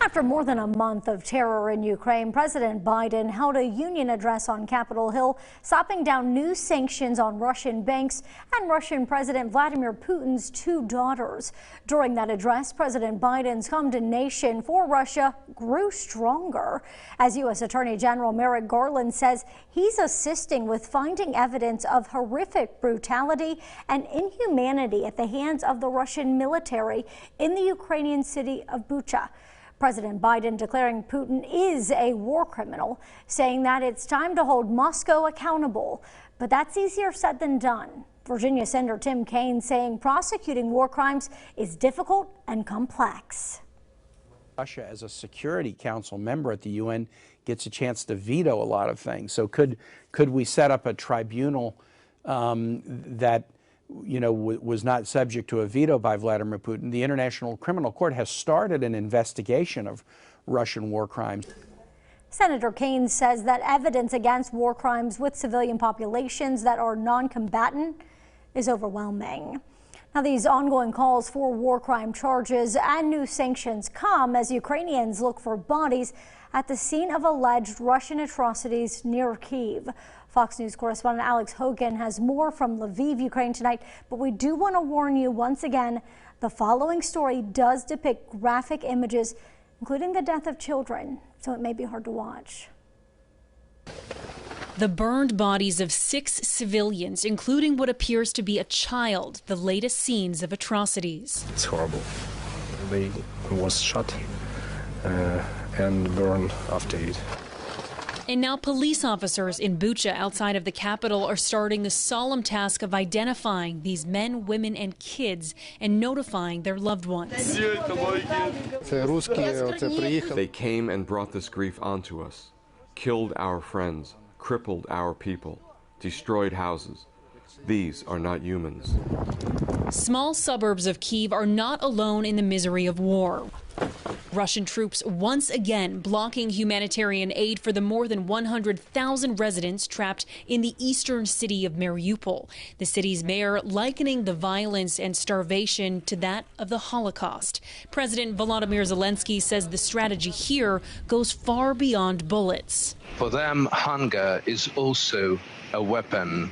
After more than a month of terror in Ukraine, President Biden held a union address on Capitol Hill, slapping down new sanctions on Russian banks and Russian President Vladimir Putin's two daughters. During that address, President Biden's condemnation for Russia grew stronger, as U.S. Attorney General Merrick Garland says he's assisting with finding evidence of horrific brutality and inhumanity at the hands of the Russian military in the Ukrainian city of Bucha. President Biden declaring Putin is a war criminal, saying that it's time to hold Moscow accountable. But that's easier said than done. Virginia Senator Tim Kaine saying prosecuting war crimes is difficult and complex. Russia, as a Security Council member at the UN, gets a chance to veto a lot of things. So could we set up a tribunal that was not subject to a veto by Vladimir Putin? The International Criminal Court has started an investigation of Russian war crimes. Senator Kaine says that evidence against war crimes with civilian populations that are non-combatant is overwhelming. Now, these ongoing calls for war crime charges and new sanctions come as Ukrainians look for bodies at the scene of alleged Russian atrocities near Kyiv. Fox News correspondent Alex Hogan has more from Lviv, Ukraine tonight, but we do want to warn you once again, the following story does depict graphic images, including the death of children, so it may be hard to watch. The burned bodies of 6 civilians, including what appears to be a child, the latest scenes of atrocities. It's horrible. They was shot and burned after it. And now police officers in Bucha outside of the capital are starting the solemn task of identifying these men, women and kids and notifying their loved ones. They came and brought this grief onto us, killed our friends, crippled our people, destroyed houses. These are not humans. Small suburbs of Kyiv are not alone in the misery of war. Russian troops once again blocking humanitarian aid for the more than 100,000 residents trapped in the eastern city of Mariupol. The city's mayor likening the violence and starvation to that of the Holocaust. President Volodymyr Zelensky says the strategy here goes far beyond bullets. For them, hunger is also a weapon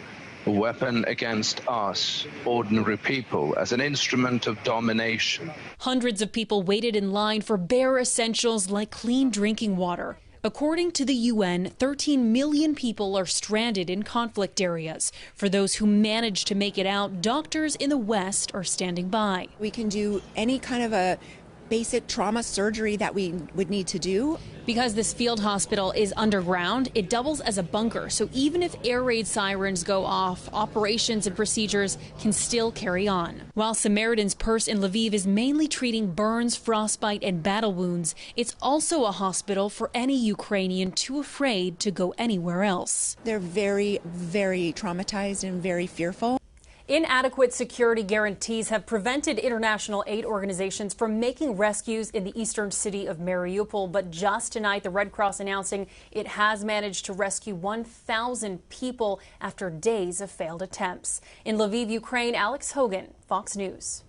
against us, ordinary people, as an instrument of domination. Hundreds of people waited in line for bare essentials like clean drinking water. According to the UN, 13 million people are stranded in conflict areas. For those who manage to make it out, doctors in the West are standing by. We can do any kind of a basic trauma surgery that we would need to do. Because this field hospital is underground, it doubles as a bunker. So even if air raid sirens go off, operations and procedures can still carry on. While Samaritan's Purse in Lviv is mainly treating burns, frostbite and battle wounds, it's also a hospital for any Ukrainian too afraid to go anywhere else. They're very, very traumatized and very fearful. Inadequate security guarantees have prevented international aid organizations from making rescues in the eastern city of Mariupol. But just tonight, the Red Cross announcing it has managed to rescue 1,000 people after days of failed attempts. In Lviv, Ukraine, Alex Hogan, Fox News.